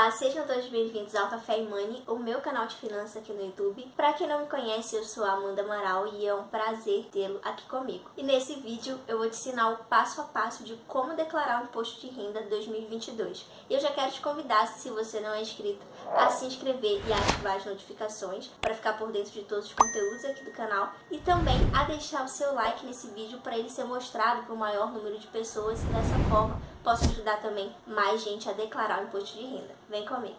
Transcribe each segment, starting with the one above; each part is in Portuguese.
Olá, sejam todos bem-vindos ao Café e Money, o meu canal de finanças aqui no YouTube. Para quem não me conhece, eu sou a Amanda Amaral e é um prazer tê-lo aqui comigo. E nesse vídeo eu vou te ensinar o passo a passo de como declarar o imposto de renda 2022. E eu já quero te convidar, se você não é inscrito, a se inscrever e ativar as notificações para ficar por dentro de todos os conteúdos aqui do canal e também a deixar o seu like nesse vídeo para ele ser mostrado para o maior número de pessoas e dessa forma posso ajudar também mais gente a declarar o imposto de renda. Vem comigo!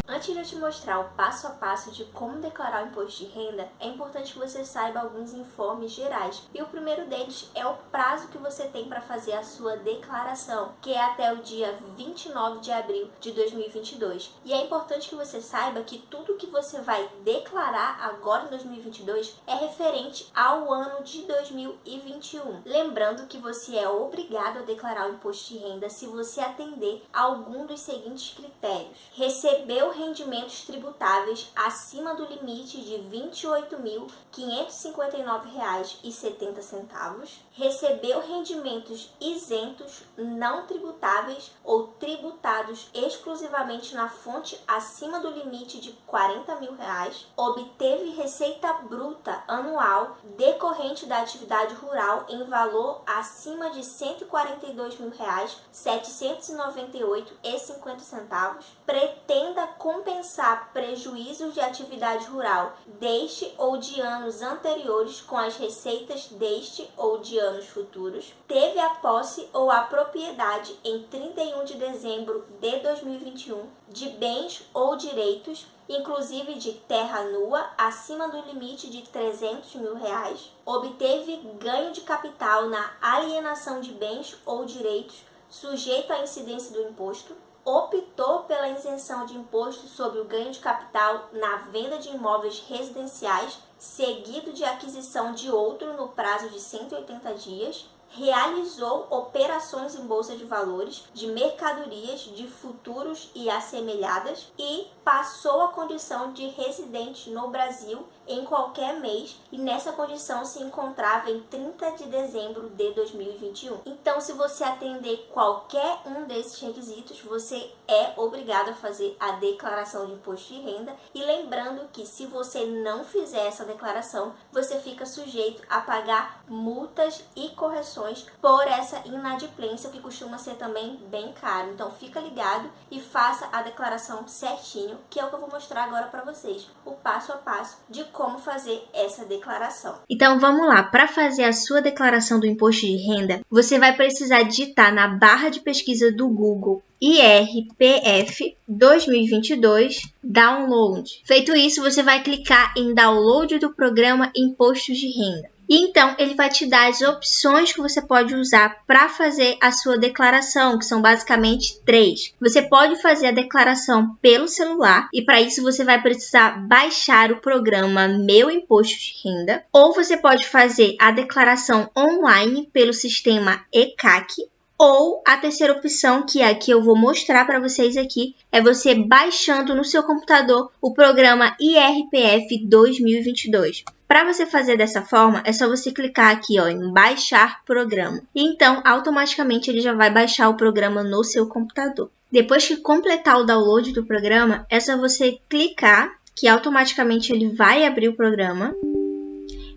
Antes de eu te mostrar o passo a passo de como declarar o imposto de renda, é importante que você saiba alguns informes gerais. E o primeiro deles é o prazo que você tem para fazer a sua declaração, que é até o dia 29 de abril de 2022. E é importante que você saiba que tudo que você vai declarar agora em 2022 é referente ao ano de 2021. Lembrando que você é obrigado a declarar o imposto de renda se você atender a algum dos seguintes critérios: recebeu rendimentos tributáveis acima do limite de R$ 28.559,70, recebeu rendimentos isentos, não tributáveis ou tributados exclusivamente na fonte acima do limite de R$ 40.000, obteve receita bruta anual decorrente da atividade rural em valor acima de R$ 142.798,50, pretenda compensar prejuízos de atividade rural deste ou de anos anteriores com as receitas deste ou de anos futuros, teve a posse ou a propriedade em 31 de dezembro de 2021 de bens ou direitos, inclusive de terra nua, acima do limite de R$ 300.000, obteve ganho de capital na alienação de bens ou direitos sujeito à incidência do imposto, optou pela isenção de imposto sobre o ganho de capital na venda de imóveis residenciais, seguido de aquisição de outro no prazo de 180 dias, realizou operações em bolsa de valores, de mercadorias, de futuros e assemelhadas e passou a condição de residente no Brasil em qualquer mês e nessa condição se encontrava em 30 de dezembro de 2021. Então, se você atender qualquer um desses requisitos, você é obrigado a fazer a declaração de imposto de renda e lembrando que se você não fizer essa declaração, você fica sujeito a pagar multas e correções por essa inadimplência, que costuma ser também bem caro. Então fica ligado e faça a declaração certinho, que é o que eu vou mostrar agora para vocês, o passo a passo de como fazer essa declaração. Então vamos lá, para fazer a sua declaração do imposto de renda, você vai precisar digitar na barra de pesquisa do Google IRPF 2022 Download. Feito isso, você vai clicar em Download do programa Imposto de Renda. E então ele vai te dar as opções que você pode usar para fazer a sua declaração, que são basicamente 3. Você pode fazer a declaração pelo celular e para isso você vai precisar baixar o programa Meu Imposto de Renda, ou você pode fazer a declaração online pelo sistema ECAC, ou a terceira opção, que é a que eu vou mostrar para vocês aqui, é você baixando no seu computador o programa IRPF 2022. Para você fazer dessa forma, é só você clicar aqui em baixar programa. E então, automaticamente, ele já vai baixar o programa no seu computador. Depois que completar o download do programa, é só você clicar, que automaticamente ele vai abrir o programa.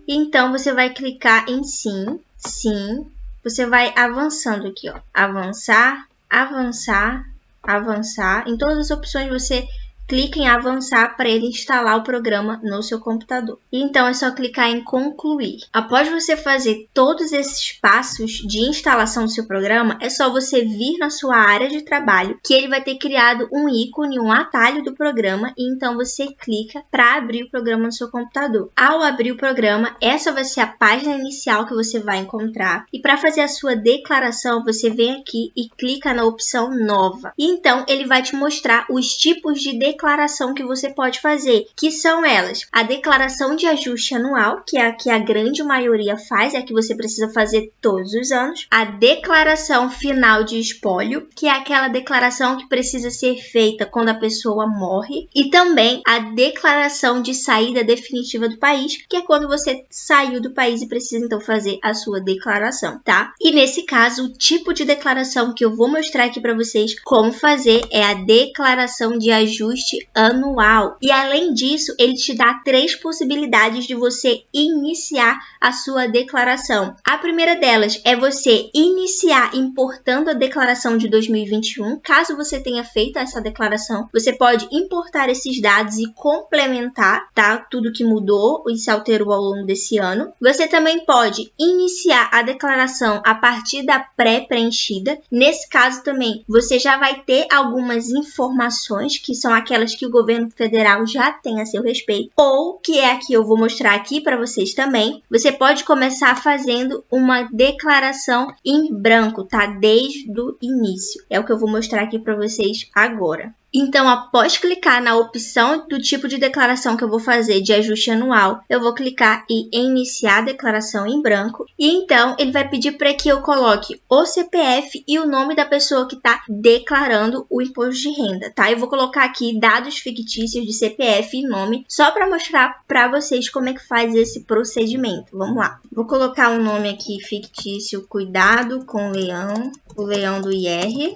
E então, você vai clicar em sim, sim. Você vai avançando aqui, avançar, avançar, avançar. Em todas as opções você clica em avançar para ele instalar o programa no seu computador. E então é só clicar em concluir. Após você fazer todos esses passos de instalação do seu programa, é só você vir na sua área de trabalho, que ele vai ter criado um ícone, um atalho do programa, e então você clica para abrir o programa no seu computador. Ao abrir o programa, essa vai ser a página inicial que você vai encontrar. E para fazer a sua declaração, você vem aqui e clica na opção nova. E então ele vai te mostrar os tipos de declaração declaração que você pode fazer, que são elas: a declaração de ajuste anual, que é a que a grande maioria faz, é a que você precisa fazer todos os anos, a declaração final de espólio, que é aquela declaração que precisa ser feita quando a pessoa morre, e também a declaração de saída definitiva do país, que é quando você saiu do país e precisa então fazer a sua declaração, tá? E nesse caso, o tipo de declaração que eu vou mostrar aqui para vocês como fazer é a declaração de ajuste anual. E além disso, ele te dá 3 possibilidades de você iniciar a sua declaração. A primeira delas é você iniciar importando a declaração de 2021. Caso você tenha feito essa declaração, você pode importar esses dados e complementar, tá? Tudo que mudou e se alterou ao longo desse ano. Você também pode iniciar a declaração a partir da pré-preenchida. Nesse caso também, você já vai ter algumas informações que são aquelas que o governo federal já tem a seu respeito, ou que é a que eu vou mostrar aqui para vocês também. Você pode começar fazendo uma declaração em branco, tá? Desde o início. É o que eu vou mostrar aqui para vocês agora. Então, após clicar na opção do tipo de declaração que eu vou fazer de ajuste anual, eu vou clicar em iniciar a declaração em branco. E então, ele vai pedir para que eu coloque o CPF e o nome da pessoa que está declarando o imposto de renda, tá? Eu vou colocar aqui dados fictícios de CPF e nome, só para mostrar para vocês como é que faz esse procedimento. Vamos lá. Vou colocar um nome aqui fictício, cuidado com o leão do IR.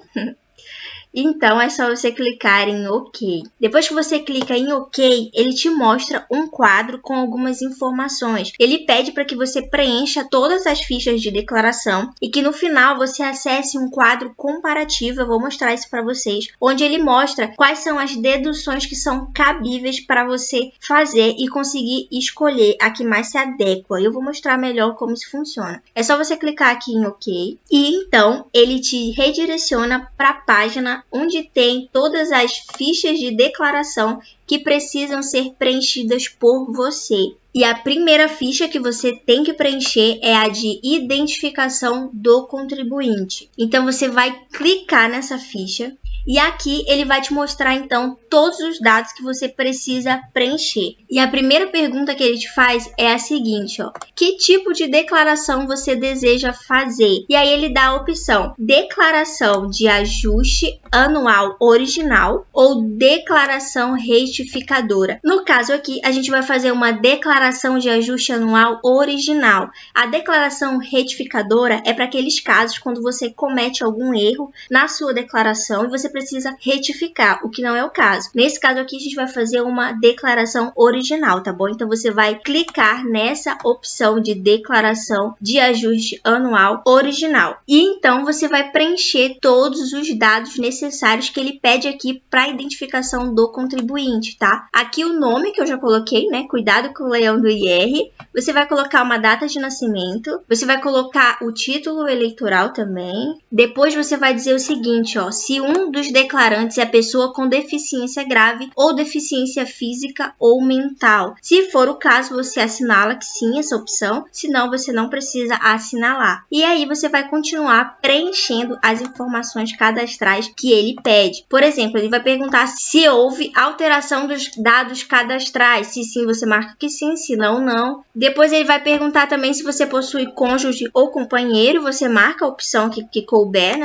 Então, é só você clicar em OK. Depois que você clica em OK, ele te mostra um quadro com algumas informações. Ele pede para que você preencha todas as fichas de declaração e que no final você acesse um quadro comparativo. Eu vou mostrar isso para vocês, onde ele mostra quais são as deduções que são cabíveis para você fazer e conseguir escolher a que mais se adequa. Eu vou mostrar melhor como isso funciona. É só você clicar aqui em OK e então ele te redireciona para a página onde tem todas as fichas de declaração que precisam ser preenchidas por você. E a primeira ficha que você tem que preencher é a de identificação do contribuinte. Então, você vai clicar nessa ficha e aqui ele vai te mostrar, então, todos os dados que você precisa preencher. E a primeira pergunta que ele te faz é a seguinte, ó: que tipo de declaração você deseja fazer? E aí ele dá a opção: declaração de ajuste anual original ou declaração retificadora. No caso aqui, a gente vai fazer uma declaração de ajuste anual original. A declaração retificadora é para aqueles casos quando você comete algum erro na sua declaração e você precisa retificar, o que não é o caso. Nesse caso aqui, a gente vai fazer uma declaração original, tá bom? Então, você vai clicar nessa opção de declaração de ajuste anual original. E então, você vai preencher todos os dados necessários que ele pede aqui para a identificação do contribuinte, tá? Aqui o nome que eu já coloquei, né? Cuidado com o leão do IR. Você vai colocar uma data de nascimento. Você vai colocar o título eleitoral também. Depois, você vai dizer o seguinte, ó: se um dos declarantes é a pessoa com deficiência grave ou deficiência física ou mental. Se for o caso, você assinala que sim, essa opção, senão você não precisa assinalar. E aí você vai continuar preenchendo as informações cadastrais que ele pede. Por exemplo, ele vai perguntar se houve alteração dos dados cadastrais. Se sim, você marca que sim, se não, não. Depois ele vai perguntar também se você possui cônjuge ou companheiro, você marca a opção que couber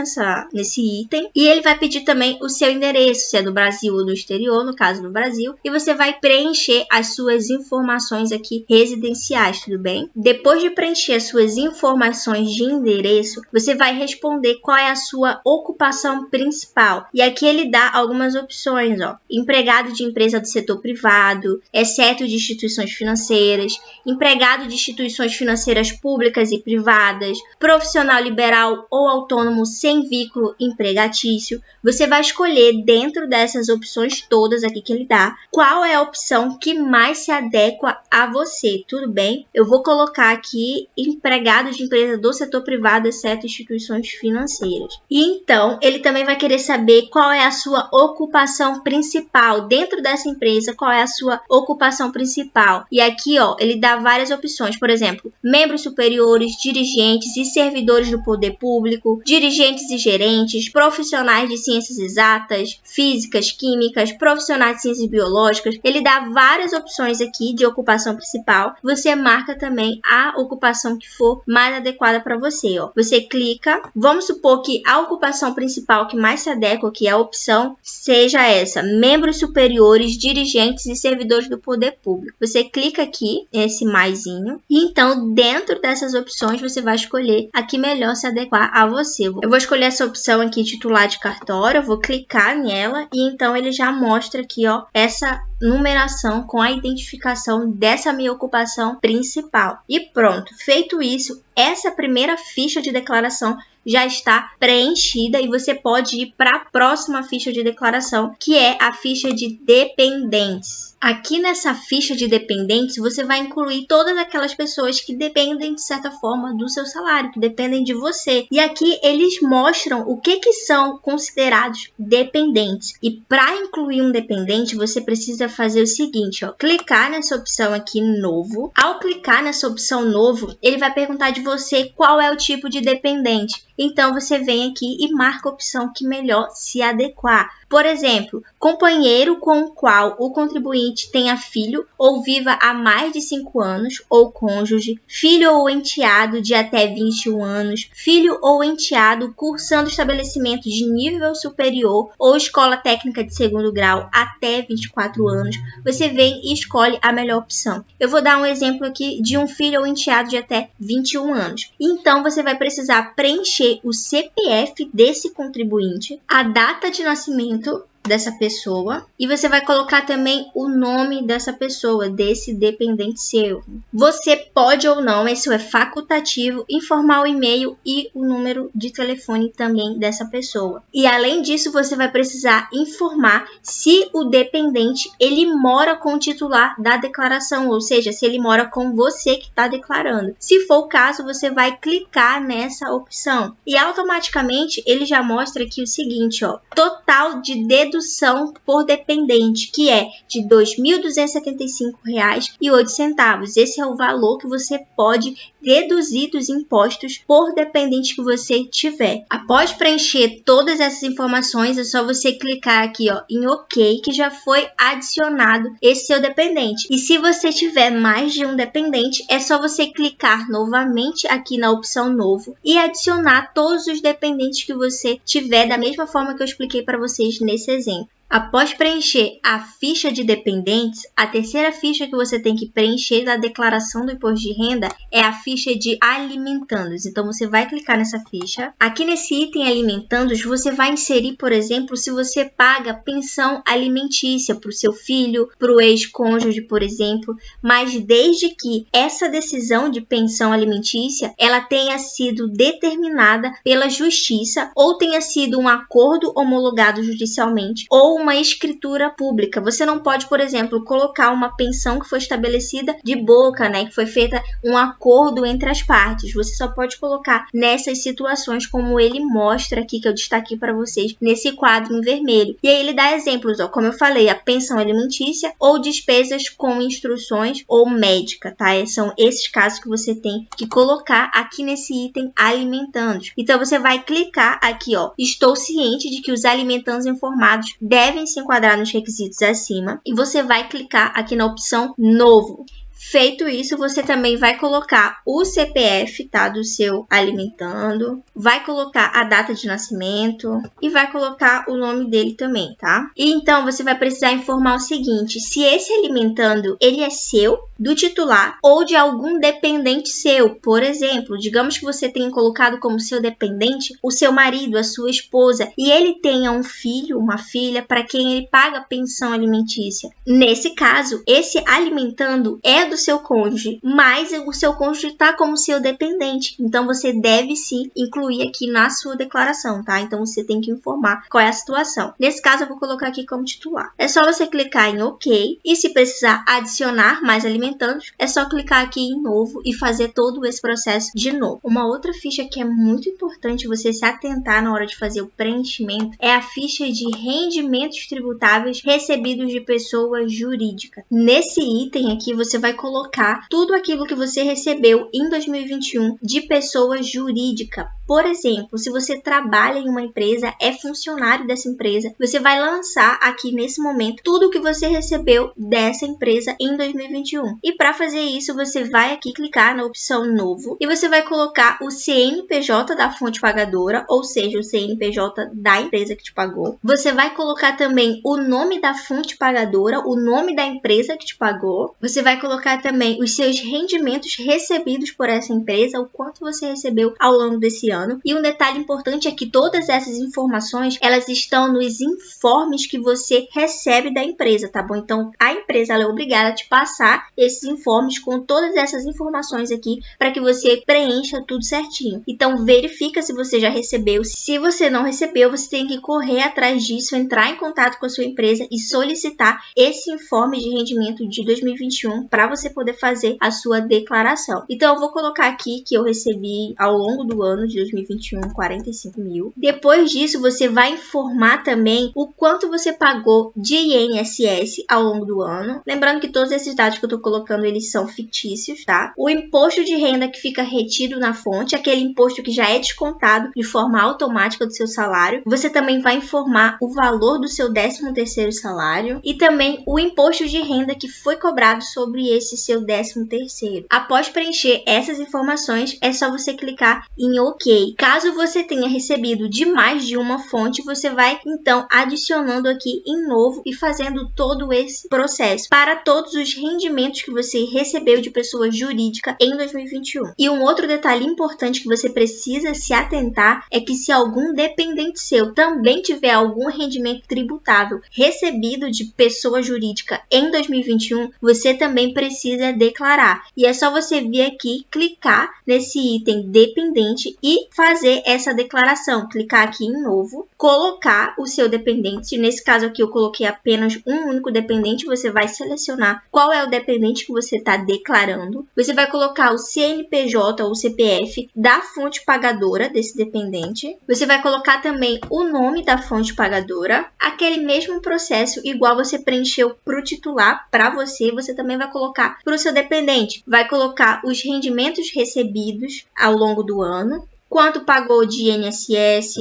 nesse item. E ele vai pedir também o seu endereço, se é do Brasil ou do exterior, no caso do Brasil, e você vai preencher as suas informações aqui residenciais, tudo bem? Depois de preencher as suas informações de endereço, você vai responder qual é a sua ocupação principal. E aqui ele dá algumas opções, ó: empregado de empresa do setor privado, exceto de instituições financeiras, empregado de instituições financeiras públicas e privadas, profissional liberal ou autônomo sem vínculo empregatício. Você vai escolher dentro dessas opções todas aqui que ele dá, qual é a opção que mais se adequa a você, tudo bem? Eu vou colocar aqui empregado de empresa do setor privado, exceto instituições financeiras. E então, ele também vai querer saber qual é a sua ocupação principal. Dentro dessa empresa, qual é a sua ocupação principal. E aqui, ó, ele dá várias opções, por exemplo, membros superiores, dirigentes e servidores do poder público, dirigentes e gerentes, profissionais de ciências exatas, físicas, químicas, profissionais de ciências biológicas. Ele dá várias opções aqui de ocupação principal. Você marca também a ocupação que for mais adequada para você, ó. Você clica, vamos supor que a ocupação principal que mais se adequa aqui, a opção, seja essa, membros superiores, dirigentes e servidores do poder público. Você clica aqui, esse maisinho, e então dentro dessas opções você vai escolher a que melhor se adequar a você. Eu vou escolher essa opção aqui, titular de cartório, eu vou clicar nela e então ele já mostra aqui, ó, essa numeração com a identificação dessa minha ocupação principal. E pronto, feito isso, essa primeira ficha de declaração já está preenchida e você pode ir para a próxima ficha de declaração, que é a ficha de dependentes. Aqui nessa ficha de dependentes, você vai incluir todas aquelas pessoas que dependem, de certa forma, do seu salário, que dependem de você. E aqui eles mostram o que são considerados dependentes. E para incluir um dependente, você precisa fazer o seguinte, ó, clicar nessa opção aqui, novo. Ao clicar nessa opção novo, ele vai perguntar de você qual é o tipo de dependente. Então, você vem aqui e marca a opção que melhor se adequar. Por exemplo, companheiro com o qual o contribuinte tenha filho ou viva há mais de 5 anos, ou cônjuge, filho ou enteado de até 21 anos, filho ou enteado cursando estabelecimento de nível superior ou escola técnica de segundo grau até 24 anos. Você vem e escolhe a melhor opção. Eu vou dar um exemplo aqui de um filho ou enteado de até 21 anos. Então, você vai precisar preencher o CPF desse contribuinte, a data de nascimento dessa pessoa e você vai colocar também o nome dessa pessoa, desse dependente seu. Você pode ou não, isso é facultativo, informar o e-mail e o número de telefone também dessa pessoa. E além disso, você vai precisar informar se o dependente ele mora com o titular da declaração, ou seja, se ele mora com você que está declarando. Se for o caso, você vai clicar nessa opção e automaticamente ele já mostra aqui o seguinte, ó, total de dedução por dependente, que é de R$ 2.275,08. Esse é o valor que você pode deduzir dos impostos por dependente que você tiver. Após preencher todas essas informações, é só você clicar aqui, ó, em OK, que já foi adicionado esse seu dependente. E se você tiver mais de um dependente, é só você clicar novamente aqui na opção novo e adicionar todos os dependentes que você tiver, da mesma forma que eu expliquei para vocês nesse exemplo. Após preencher a ficha de dependentes, a terceira ficha que você tem que preencher da declaração do imposto de renda é a ficha de alimentandos. Então, você vai clicar nessa ficha. Aqui nesse item alimentandos, você vai inserir, por exemplo, se você paga pensão alimentícia para o seu filho, para o ex-cônjuge, por exemplo. Mas desde que essa decisão de pensão alimentícia, ela tenha sido determinada pela justiça ou tenha sido um acordo homologado judicialmente ou uma escritura pública. Você não pode, por exemplo, colocar uma pensão que foi estabelecida de boca, né, que foi feita um acordo entre as partes. Você só pode colocar nessas situações como ele mostra aqui, que eu destaquei para vocês nesse quadro em vermelho. E aí ele dá exemplos, ó, como eu falei, a pensão alimentícia ou despesas com instruções ou médica, tá? São esses casos que você tem que colocar aqui nesse item alimentandos. Então você vai clicar aqui, ó, estou ciente de que os alimentandos informados devem se enquadrar nos requisitos acima e você vai clicar aqui na opção novo. Feito isso, você também vai colocar o CPF, tá, do seu alimentando, vai colocar a data de nascimento e vai colocar o nome dele também, tá? E então você vai precisar informar o seguinte: se esse alimentando ele é seu, do titular ou de algum dependente seu. Por exemplo, digamos que você tenha colocado como seu dependente o seu marido, a sua esposa, e ele tenha um filho, uma filha para quem ele paga pensão alimentícia. Nesse caso, esse alimentando é do seu cônjuge, mas o seu cônjuge está como seu dependente. Então, você deve sim incluir aqui na sua declaração, tá? Então, você tem que informar qual é a situação. Nesse caso, eu vou colocar aqui como titular. É só você clicar em OK. E se precisar adicionar mais alimentantes, é só clicar aqui em novo e fazer todo esse processo de novo. Uma outra ficha que é muito importante você se atentar na hora de fazer o preenchimento é a ficha de rendimentos tributáveis recebidos de pessoa jurídica. Nesse item aqui, você vai colocar tudo aquilo que você recebeu em 2021 de pessoa jurídica. Por exemplo, se você trabalha em uma empresa, é funcionário dessa empresa, você vai lançar aqui nesse momento tudo o que você recebeu dessa empresa em 2021. E para fazer isso, você vai aqui clicar na opção Novo e você vai colocar o CNPJ da fonte pagadora, ou seja, o CNPJ da empresa que te pagou. Você vai colocar também o nome da fonte pagadora, o nome da empresa que te pagou. Você vai colocar também os seus rendimentos recebidos por essa empresa, o quanto você recebeu ao longo desse ano. E um detalhe importante é que todas essas informações, elas estão nos informes que você recebe da empresa, tá bom? Então, a empresa ela é obrigada a te passar esses informes com todas essas informações aqui para que você preencha tudo certinho. Então, verifica se você já recebeu. Se você não recebeu, você tem que correr atrás disso, entrar em contato com a sua empresa e solicitar esse informe de rendimento de 2021 para você poder fazer a sua declaração. Então, eu vou colocar aqui que eu recebi ao longo do ano de 2021 45 mil. Depois disso, você vai informar também o quanto você pagou de INSS ao longo do ano. Lembrando que todos esses dados que eu estou colocando, eles são fictícios, tá? O imposto de renda que fica retido na fonte, aquele imposto que já é descontado de forma automática do seu salário. Você também vai informar o valor do seu 13º salário e também o imposto de renda que foi cobrado sobre esse seu 13º. Após preencher essas informações, é só você clicar em OK. Caso você tenha recebido de mais de uma fonte, você vai então adicionando aqui em novo e fazendo todo esse processo para todos os rendimentos que você recebeu de pessoa jurídica em 2021. E um outro detalhe importante que você precisa se atentar é que se algum dependente seu também tiver algum rendimento tributável recebido de pessoa jurídica em 2021, você também precisa declarar. E é só você vir aqui, clicar nesse item dependente e fazer essa declaração. Clicar aqui em novo, colocar o seu dependente. Nesse caso aqui eu coloquei apenas um único dependente. Você vai selecionar qual é o dependente que você está declarando. Você vai colocar o CNPJ ou CPF da fonte pagadora desse dependente. Você vai colocar também o nome da fonte pagadora. Aquele mesmo processo, igual você preencheu para o titular, para você também vai colocar para o seu dependente. Vai colocar os rendimentos recebidos ao longo do ano, quanto pagou de INSS,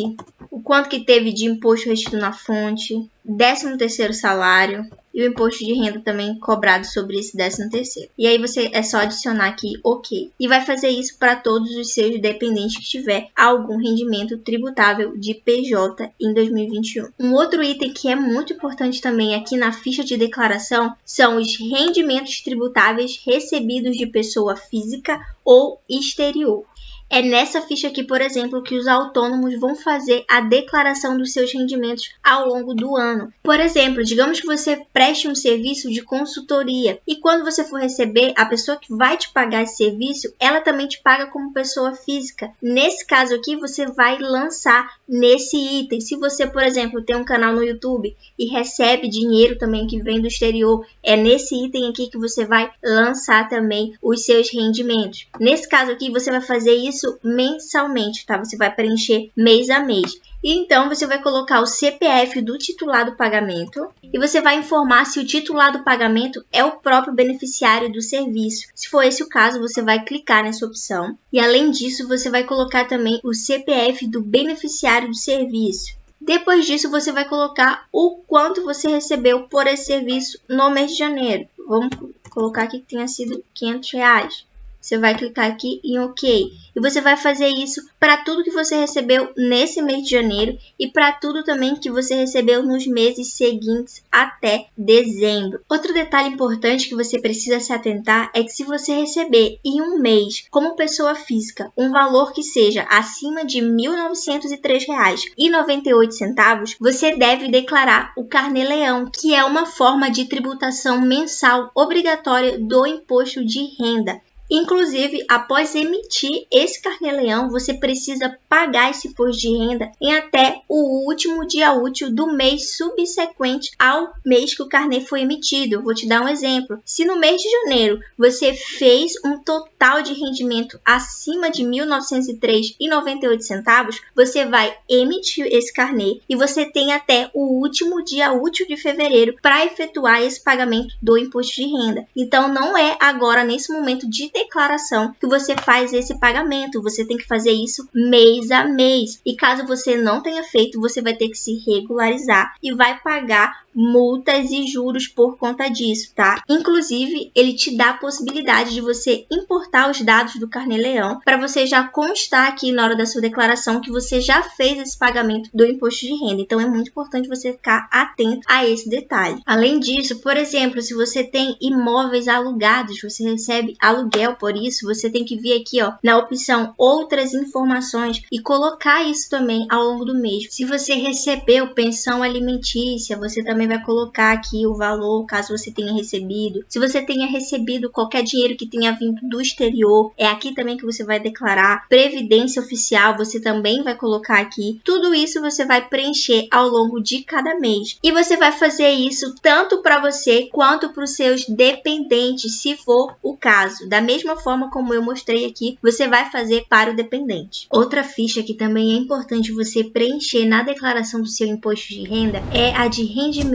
o quanto que teve de imposto retido na fonte, 13º salário e o imposto de renda também cobrado sobre esse 13º. E aí você é só adicionar aqui OK. E vai fazer isso para todos os seus dependentes que tiver algum rendimento tributável de PJ em 2021. Um outro item que é muito importante também aqui na ficha de declaração são os rendimentos tributáveis recebidos de pessoa física ou exterior. É nessa ficha aqui, por exemplo, que os autônomos vão fazer a declaração dos seus rendimentos ao longo do ano. Por exemplo, digamos que você preste um serviço de consultoria e quando você for receber, a pessoa que vai te pagar esse serviço, ela também te paga como pessoa física. Nesse caso aqui, você vai lançar nesse item. Se você, por exemplo, tem um canal no YouTube e recebe dinheiro também que vem do exterior, é nesse item aqui que você vai lançar também os seus rendimentos. Nesse caso aqui, você vai fazer isso mensalmente, tá? Você vai preencher mês a mês. E então você vai colocar o CPF do titular do pagamento e você vai informar se o titular do pagamento é o próprio beneficiário do serviço. Se for esse o caso, você vai clicar nessa opção. E além disso, você vai colocar também o CPF do beneficiário do serviço. Depois disso, você vai colocar o quanto você recebeu por esse serviço no mês de janeiro. Vamos colocar aqui que tenha sido R$500. Você vai clicar aqui em OK. E você vai fazer isso para tudo que você recebeu nesse mês de janeiro e para tudo também que você recebeu nos meses seguintes até dezembro. Outro detalhe importante que você precisa se atentar é que se você receber em um mês, como pessoa física, um valor que seja acima de R$ 1.903,98, você deve declarar o Carnê-Leão, que é uma forma de tributação mensal obrigatória do imposto de renda. Inclusive, após emitir esse Carnê-Leão, você precisa pagar esse imposto de renda em até o último dia útil do mês subsequente ao mês que o carnê foi emitido. Eu vou te dar um exemplo. Se no mês de janeiro você fez um total de rendimento acima de R$ 1.903,98, você vai emitir esse carnê e você tem até o último dia útil de fevereiro para efetuar esse pagamento do imposto de renda. Então, não é agora, nesse momento de declaração, que você faz esse pagamento. Você tem que fazer isso mês a mês. E caso você não tenha feito, você vai ter que se regularizar e vai pagar multas e juros por conta disso, tá? Inclusive, ele te dá a possibilidade de você importar os dados do Carnê-Leão para você já constar aqui na hora da sua declaração que você já fez esse pagamento do imposto de renda. Então, é muito importante você ficar atento a esse detalhe. Além disso, por exemplo, se você tem imóveis alugados, você recebe aluguel por isso, você tem que vir aqui, ó, na opção outras informações e colocar isso também ao longo do mês. Se você recebeu pensão alimentícia, você também vai colocar aqui o valor, caso você tenha recebido. Se você tenha recebido qualquer dinheiro que tenha vindo do exterior, é aqui também que você vai declarar. Previdência oficial, você também vai colocar aqui. Tudo isso você vai preencher ao longo de cada mês. E você vai fazer isso tanto para você quanto para os seus dependentes, se for o caso. Da mesma forma como eu mostrei aqui, você vai fazer para o dependente. Outra ficha que também é importante você preencher na declaração do seu imposto de renda é a de rendimentos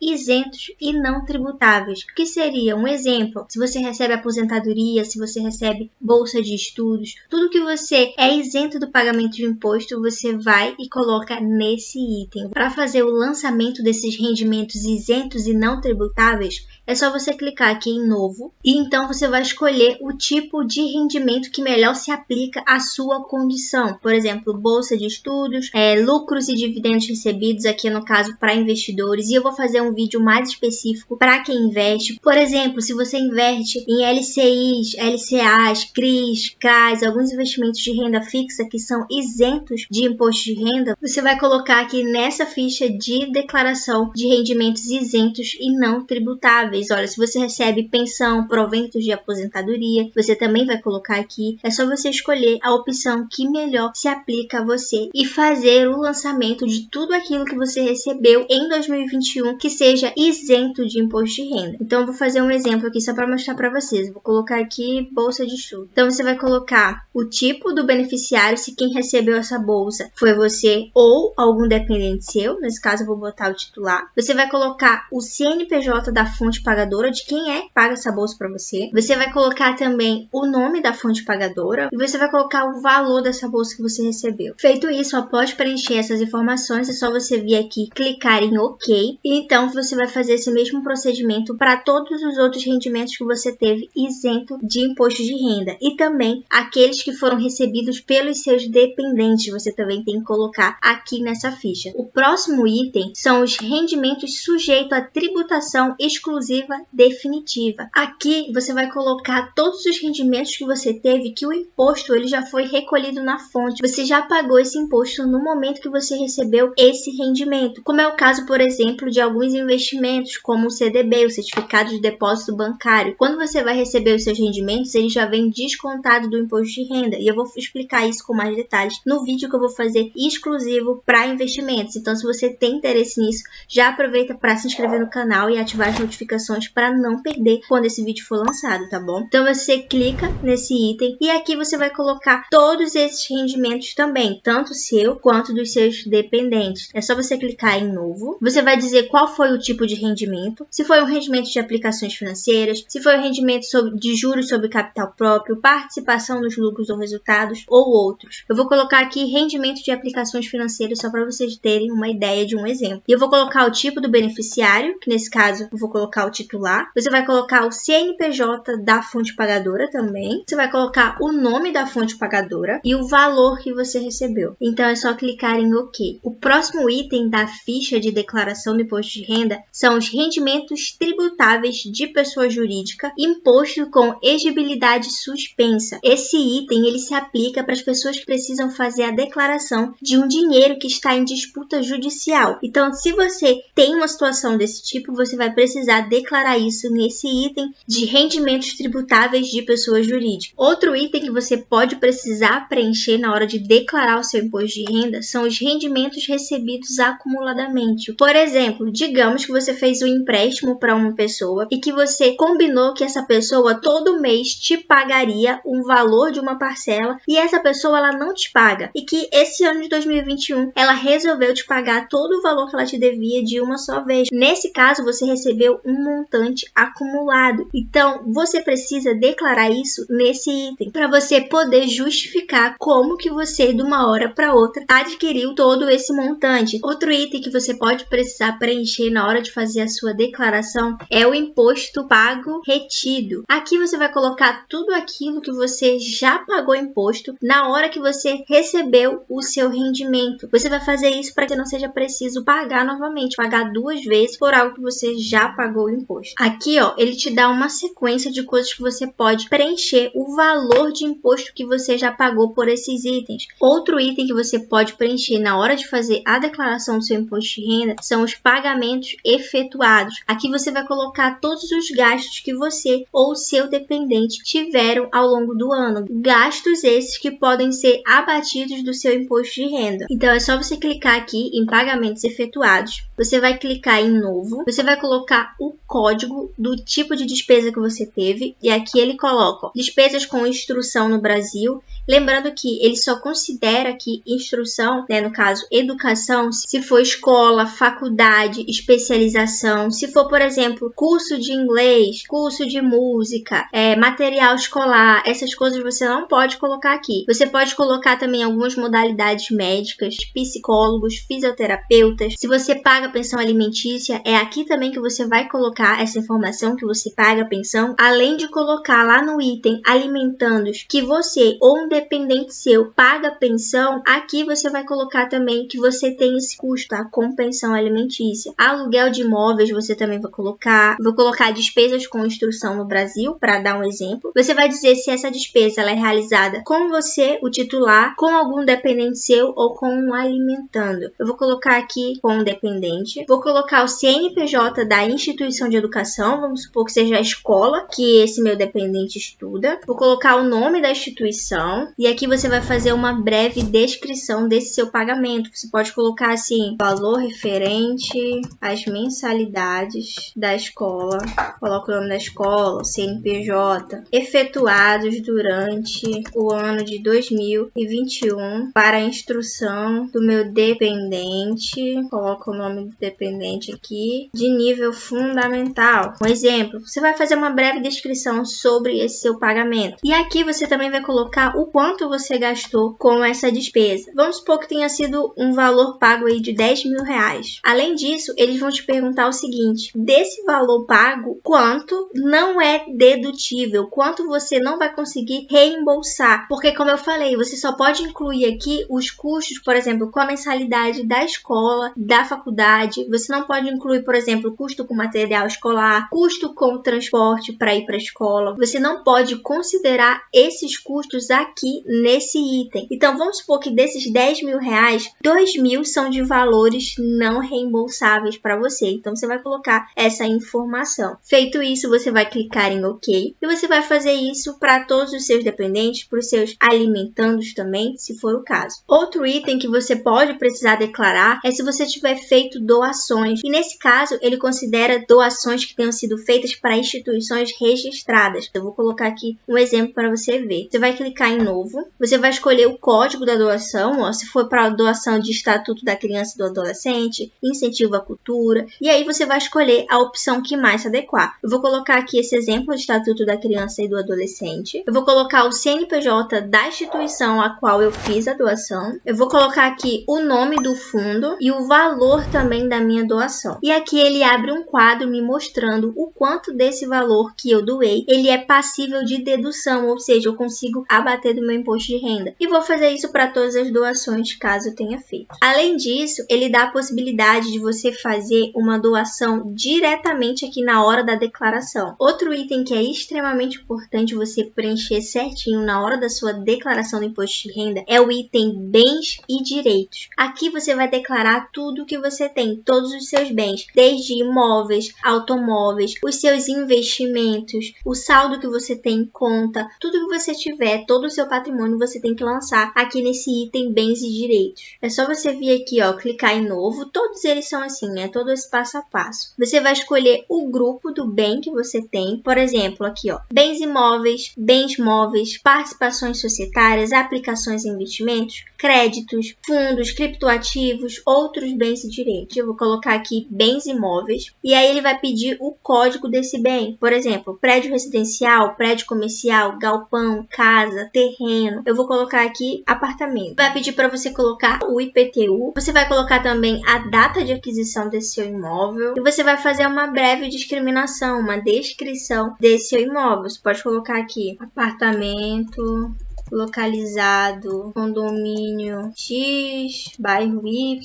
isentos e não tributáveis. O que seria um exemplo? Se você recebe aposentadoria, se você recebe bolsa de estudos, tudo que você é isento do pagamento de imposto, você vai e coloca nesse item. Para fazer o lançamento desses rendimentos isentos e não tributáveis, é só você clicar aqui em novo e então você vai escolher o tipo de rendimento que melhor se aplica à sua condição. Por exemplo, bolsa de estudos, lucros e dividendos recebidos, aqui no caso para investidores, e eu vou fazer um vídeo mais específico para quem investe. Por exemplo, se você investe em LCIs, LCAs, CRIs, CRAs, alguns investimentos de renda fixa que são isentos de imposto de renda, você vai colocar aqui nessa ficha de declaração de rendimentos isentos e não tributáveis. Olha, se você recebe pensão, proventos de aposentadoria, você também vai colocar aqui. É só você escolher a opção que melhor se aplica a você e fazer o lançamento de tudo aquilo que você recebeu em 2021 que seja isento de imposto de renda. Então, eu vou fazer um exemplo aqui só para mostrar para vocês. Vou colocar aqui bolsa de estudo. Então, você vai colocar o tipo do beneficiário, se quem recebeu essa bolsa foi você ou algum dependente seu. Nesse caso, eu vou botar o titular. Você vai colocar o CNPJ da fonte pagadora, de quem é que paga essa bolsa para você. Você vai colocar também o nome da fonte pagadora e você vai colocar o valor dessa bolsa que você recebeu. Feito isso, após preencher essas informações, é só você vir aqui, clicar em OK e então você vai fazer esse mesmo procedimento para todos os outros rendimentos que você teve isento de imposto de renda e também aqueles que foram recebidos pelos seus dependentes. Você também tem que colocar aqui nessa ficha. O próximo item são os rendimentos sujeitos à tributação exclusiva definitiva. Aqui você vai colocar todos os rendimentos que você teve, que o imposto ele já foi recolhido na fonte. Você já pagou esse imposto no momento que você recebeu esse rendimento. Como é o caso, por exemplo, de alguns investimentos, como o CDB, o Certificado de Depósito Bancário. Quando você vai receber os seus rendimentos, ele já vem descontado do imposto de renda. E eu vou explicar isso com mais detalhes no vídeo que eu vou fazer exclusivo para investimentos. Então, se você tem interesse nisso, já aproveita para se inscrever no canal e ativar as notificações para não perder quando esse vídeo for lançado, tá bom? Então, você clica nesse item e aqui você vai colocar todos esses rendimentos também, tanto seu quanto dos seus dependentes. É só você clicar em novo. Você vai dizer qual foi o tipo de rendimento, se foi um rendimento de aplicações financeiras, se foi um rendimento de juros sobre capital próprio, participação nos lucros ou resultados ou outros. Eu vou colocar aqui rendimento de aplicações financeiras só para vocês terem uma ideia de um exemplo. E eu vou colocar o tipo do beneficiário, que nesse caso eu vou colocar o titular, você vai colocar o CNPJ da fonte pagadora também, você vai colocar o nome da fonte pagadora e o valor que você recebeu. Então é só clicar em OK. O próximo item da ficha de declaração do imposto de renda são os rendimentos tributáveis de pessoa jurídica, imposto com exigibilidade suspensa. Esse item ele se aplica para as pessoas que precisam fazer a declaração de um dinheiro que está em disputa judicial. Então, se você tem uma situação desse tipo, você vai precisar declarar isso nesse item de rendimentos tributáveis de pessoa jurídica. Outro item que você pode precisar preencher na hora de declarar o seu imposto de renda são os rendimentos recebidos acumuladamente. Por exemplo, digamos que você fez um empréstimo para uma pessoa e que você combinou que essa pessoa todo mês te pagaria um valor de uma parcela e essa pessoa ela não te paga e que esse ano de 2021 ela resolveu te pagar todo o valor que ela te devia de uma só vez. Nesse caso, você recebeu um montante acumulado. Então, você precisa declarar isso nesse item para você poder justificar como que você, de uma hora para outra, adquiriu todo esse montante. Outro item que você pode precisar preencher na hora de fazer a sua declaração é o imposto pago retido. Aqui você vai colocar tudo aquilo que você já pagou imposto na hora que você recebeu o seu rendimento. Você vai fazer isso para que não seja preciso pagar novamente, pagar duas vezes por algo que você já pagou o imposto. Aqui, ó, ele te dá uma sequência de coisas que você pode preencher o valor de imposto que você já pagou por esses itens. Outro item que você pode preencher na hora de fazer a declaração do seu imposto de renda são os pagamentos efetuados. Aqui você vai colocar todos os gastos que você ou seu dependente tiveram ao longo do ano. Gastos esses que podem ser abatidos do seu imposto de renda. Então é só você clicar aqui em pagamentos efetuados. Você vai clicar em novo. Você vai colocar o código do tipo de despesa que você teve. E aqui ele coloca ó, despesas com instrução no Brasil. Lembrando que ele só considera que instrução, né, no caso educação, se for escola, faculdade, especialização, se for, por exemplo, curso de inglês, curso de música, material escolar, essas coisas você não pode colocar aqui. Você pode colocar também algumas modalidades médicas, psicólogos, fisioterapeutas. Se você paga pensão alimentícia, é aqui também que você vai colocar essa informação que você paga a pensão, além de colocar lá no item alimentandos que você ou um dependente seu paga pensão, aqui você vai colocar também que você tem esse custo, tá? Com pensão alimentícia. Aluguel de imóveis você também vai colocar. Vou colocar despesas com instrução no Brasil, para dar um exemplo. Você vai dizer se essa despesa ela é realizada com você, o titular, com algum dependente seu ou com um alimentando. Eu vou colocar aqui com um dependente. Vou colocar o CNPJ da instituição de educação, vamos supor que seja a escola que esse meu dependente estuda. Vou colocar o nome da instituição e aqui você vai fazer uma breve descrição desse seu pagamento. Você pode colocar assim, valor referente às mensalidades da escola. Coloca o nome da escola, o CNPJ, efetuados durante o ano de 2021 para a instrução do meu dependente. Coloca o nome do dependente aqui, de nível fundamental. Um exemplo, você vai fazer uma breve descrição sobre esse seu pagamento. E aqui você também vai colocar o quanto você gastou com essa despesa. Vamos supor que tenha sido um valor pago aí de 10 mil reais. Além disso, eles vão te perguntar o seguinte, desse valor pago, quanto não é dedutível, quanto você não vai conseguir reembolsar, porque como eu falei, você só pode incluir aqui os custos, por exemplo, com a mensalidade da escola, da faculdade. Você não pode incluir, por exemplo, custo com material escolar, custo com transporte para ir para a escola. Você não pode considerar esses custos aqui nesse item. Então vamos supor que desses 10 mil reais, 2 mil são de valores não reembolsáveis para você. Então você vai colocar essa informação. Feito isso, você vai clicar em OK e você vai fazer isso para todos os seus dependentes, para os seus alimentandos também, se for o caso. Outro item que você pode precisar declarar é se você tiver feito doações. E nesse caso, ele considera doações que tenham sido feitas para instituições registradas. Eu vou colocar aqui um exemplo para você ver. Você vai clicar em novo, você vai escolher o código da doação, ó, se for para doação de Estatuto da Criança e do Adolescente, incentivo à cultura, e aí você vai escolher a opção que mais se adequar. Eu vou colocar aqui esse exemplo de Estatuto da Criança e do Adolescente. Eu vou colocar o CNPJ da instituição a qual eu fiz a doação. Eu vou colocar aqui o nome do fundo e o valor também da minha doação. E aqui ele abre um quadro me me mostrando o quanto desse valor que eu doei, ele é passível de dedução, ou seja, eu consigo abater do meu imposto de renda. E vou fazer isso para todas as doações, caso eu tenha feito. Além disso, ele dá a possibilidade de você fazer uma doação diretamente aqui na hora da declaração. Outro item que é extremamente importante você preencher certinho na hora da sua declaração do imposto de renda é o item bens e direitos. Aqui você vai declarar tudo que você tem, todos os seus bens, desde imóveis, automóveis, os seus investimentos, o saldo que você tem em conta, tudo que você tiver, todo o seu patrimônio você tem que lançar aqui nesse item bens e direitos. É só você vir aqui, ó, clicar em novo, todos eles são assim, né? Todo esse passo a passo. Você vai escolher o grupo do bem que você tem, por exemplo, aqui, ó, bens imóveis, bens móveis, participações societárias, aplicações e investimentos, créditos, fundos, criptoativos, outros bens e direitos. Eu vou colocar aqui bens imóveis e aí ele vai pedir o código desse bem. Por exemplo, prédio residencial, prédio comercial, galpão, casa, terreno. Eu vou colocar aqui apartamento. Vai pedir para você colocar o IPTU. Você vai colocar também a data de aquisição desse seu imóvel e você vai fazer uma breve discriminação, uma descrição desse seu imóvel. Você pode colocar aqui apartamento localizado, condomínio X, bairro Y,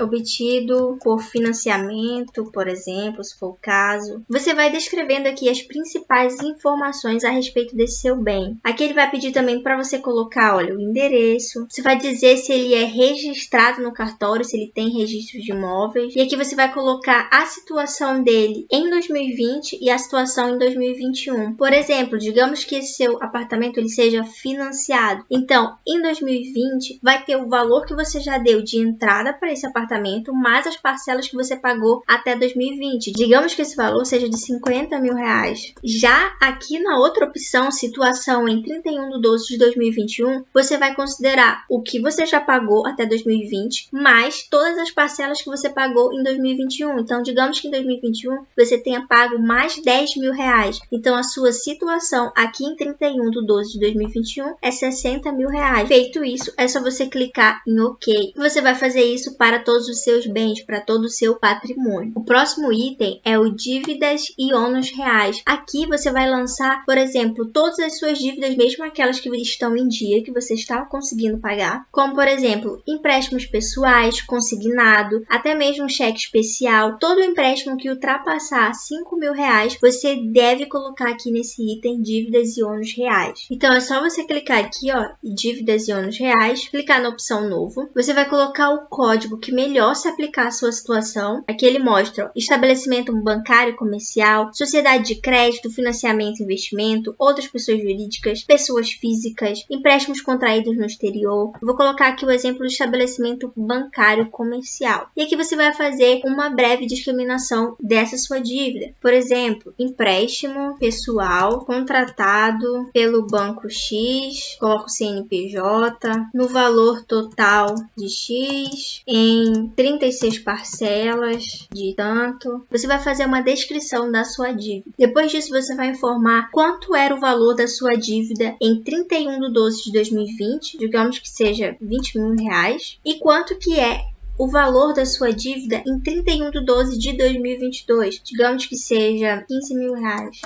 obtido por financiamento, por exemplo, se for o caso. Você vai descrevendo aqui as principais informações a respeito desse seu bem. Aqui ele vai pedir também para você colocar, olha, o endereço. Você vai dizer se ele é registrado no cartório, se ele tem registro de imóveis. E aqui você vai colocar a situação dele em 2020 e a situação em 2021. Por exemplo, digamos que esse seu apartamento ele seja financiado. Então, em 2020, vai ter o valor que você já deu de entrada para esse apartamento, mais as parcelas que você pagou até 2020. Digamos que esse valor seja de R$50 mil. Já aqui na outra opção, situação em 31/12 de 2021, você vai considerar o que você já pagou até 2020, mais todas as parcelas que você pagou em 2021. Então, digamos que em 2021, você tenha pago mais R$10 mil. Então, a sua situação aqui em 31/12 de 2021 é R$60 mil. Feito isso, é só você clicar em OK. Você vai fazer isso para todos os seus bens, para todo o seu patrimônio. O próximo item é o dívidas e ônus reais. Aqui você vai lançar, por exemplo, todas as suas dívidas, mesmo aquelas que estão em dia, que você está conseguindo pagar, como por exemplo, empréstimos pessoais, consignado, até mesmo cheque especial. Todo empréstimo que ultrapassar R$5 mil, você deve colocar aqui nesse item dívidas e ônus reais. Então é só você clicar aqui, ó, dívidas e ônus reais, clicar na opção novo. Você vai colocar o código que melhor se aplicar à sua situação. Aqui ele mostra ó, estabelecimento bancário comercial, sociedade de crédito, financiamento e investimento, outras pessoas jurídicas, pessoas físicas, empréstimos contraídos no exterior. Vou colocar aqui o exemplo do estabelecimento bancário comercial. E aqui você vai fazer uma breve discriminação dessa sua dívida. Por exemplo, empréstimo pessoal contratado pelo banco X, coloco o CNPJ, no valor total de X, em 36 parcelas de tanto. Você vai fazer uma descrição da sua dívida. Depois disso, você vai informar quanto era o valor da sua dívida em 31/12 de 2020, digamos que seja R$20 mil, e quanto que é o valor da sua dívida em 31/12 de 2022, digamos que seja R$15 mil.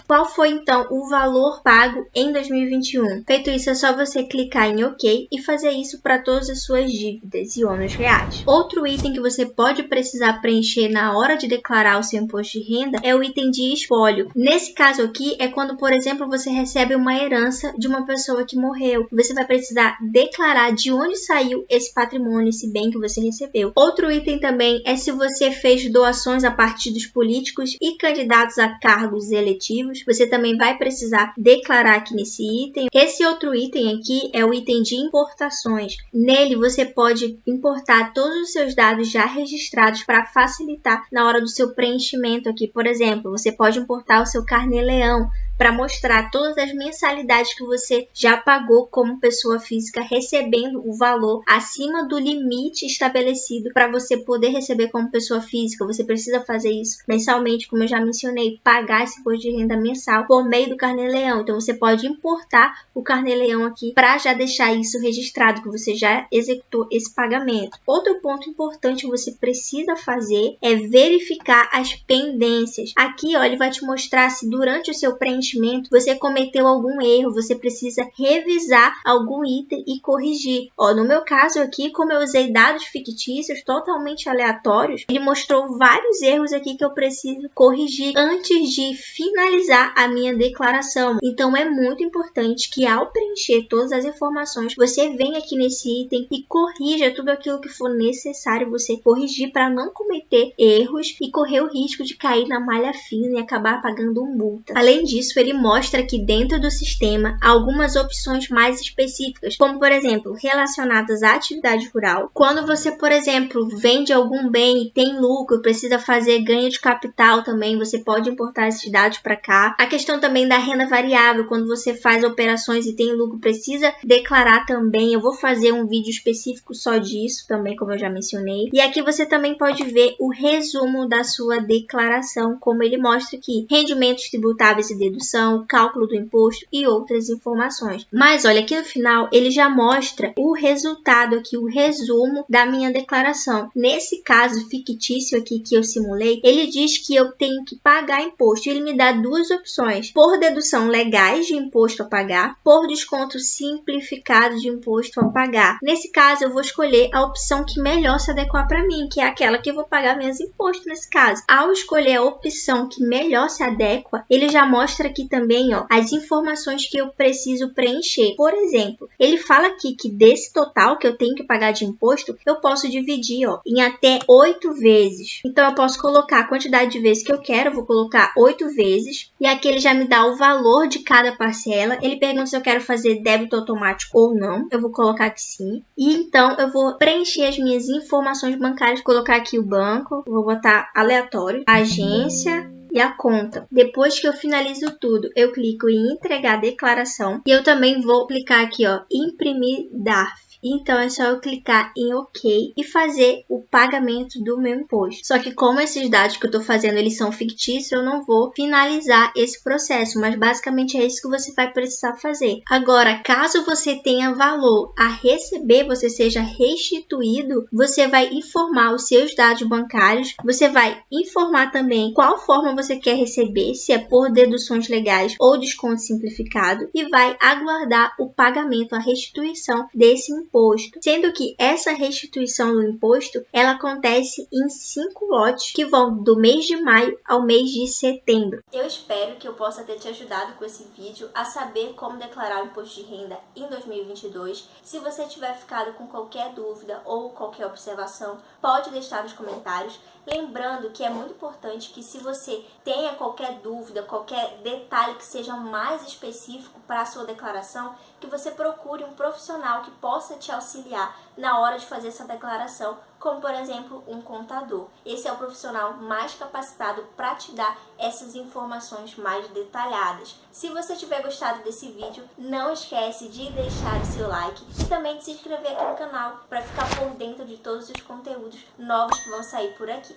Qual foi então o valor pago em 2021? Feito isso, é só você clicar em OK e fazer isso para todas as suas dívidas e ônus reais. Outro item que você pode precisar preencher na hora de declarar o seu imposto de renda é o item de espólio. Nesse caso aqui é quando, por exemplo, você recebe uma herança de uma pessoa que morreu. Você vai precisar declarar de onde saiu esse patrimônio, esse bem que você recebeu. Outro item também é se você fez doações a partidos políticos e candidatos a cargos eletivos. Você também vai precisar declarar aqui nesse item. Esse outro item aqui é o item de importações. Nele você pode importar todos os seus dados já registrados para facilitar na hora do seu preenchimento aqui. Por exemplo, você pode importar o seu carnê-leão para mostrar todas as mensalidades que você já pagou como pessoa física, recebendo o valor acima do limite estabelecido para você poder receber como pessoa física. Você precisa fazer isso mensalmente, como eu já mencionei, pagar esse imposto de renda mensal por meio do Carnê-Leão. Então você pode importar o Carnê-Leão aqui para já deixar isso registrado, que você já executou esse pagamento. Outro ponto importante que você precisa fazer é verificar as pendências. Aqui, ó, ele vai te mostrar se durante o seu preenchimento você cometeu algum erro, você precisa revisar algum item e corrigir. Ó, no meu caso aqui, como eu usei dados fictícios totalmente aleatórios, ele mostrou vários erros aqui que eu preciso corrigir antes de finalizar a minha declaração. Então é muito importante que ao preencher todas as informações, você venha aqui nesse item e corrija tudo aquilo que for necessário você corrigir para não cometer erros e correr o risco de cair na malha fina e acabar pagando multa. Além disso, ele mostra que dentro do sistema há algumas opções mais específicas, como por exemplo, relacionadas à atividade rural. Quando você, por exemplo, vende algum bem e tem lucro, precisa fazer ganho de capital também, você pode importar esses dados para cá. A questão também da renda variável, quando você faz operações e tem lucro, precisa declarar também. Eu vou fazer um vídeo específico só disso também, como eu já mencionei. E aqui você também pode ver o resumo da sua declaração, como ele mostra aqui: rendimentos tributáveis e dedução, cálculo do imposto e outras informações. Mas olha, aqui no final ele já mostra o resultado aqui, o resumo da minha declaração. Nesse caso fictício aqui que eu simulei, ele diz que eu tenho que pagar imposto. Ele me dá duas opções: por dedução legais de imposto a pagar, por desconto simplificado de imposto a pagar. Nesse caso, eu vou escolher a opção que melhor se adequar para mim, que é aquela que eu vou pagar menos imposto nesse caso. Ao escolher a opção que melhor se adequa, ele já mostra aqui também, ó, as informações que eu preciso preencher. Por exemplo, ele fala aqui que desse total que eu tenho que pagar de imposto, eu posso dividir, ó, em até 8 vezes. Então, eu posso colocar a quantidade de vezes que eu quero, eu vou colocar 8 vezes, e aqui ele já me dá o valor de cada parcela. Ele pergunta se eu quero fazer débito automático ou não. Eu vou colocar que sim. E então, eu vou preencher as minhas informações bancárias, colocar aqui o banco, vou botar aleatório, a agência e a conta. Depois que eu finalizo tudo, eu clico em entregar a declaração e eu também vou clicar aqui, ó, imprimir DARF. Então é só eu clicar em OK e fazer o pagamento do meu imposto. Só que como esses dados que eu estou fazendo eles são fictícios, eu não vou finalizar esse processo, mas basicamente é isso que você vai precisar fazer. Agora, caso você tenha valor a receber, você seja restituído, você vai informar os seus dados bancários, você vai informar também qual forma você quer receber, se é por deduções legais ou desconto simplificado, e vai aguardar o pagamento, a restituição desse imposto. Sendo que essa restituição do imposto, ela acontece em 5 lotes que vão do mês de maio ao mês de setembro. Eu espero que eu possa ter te ajudado com esse vídeo a saber como declarar o imposto de renda em 2022. Se você tiver ficado com qualquer dúvida ou qualquer observação, pode deixar nos comentários. Lembrando que é muito importante que se você tenha qualquer dúvida, qualquer detalhe que seja mais específico para a sua declaração, que você procure um profissional que possa te auxiliar na hora de fazer essa declaração, como por exemplo um contador. Esse é o profissional mais capacitado para te dar essas informações mais detalhadas. Se você tiver gostado desse vídeo, não esquece de deixar o seu like e também de se inscrever aqui no canal para ficar por dentro de todos os conteúdos novos que vão sair por aqui.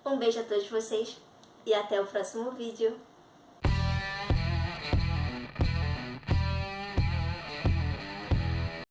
Um beijo a todos vocês e até o próximo vídeo.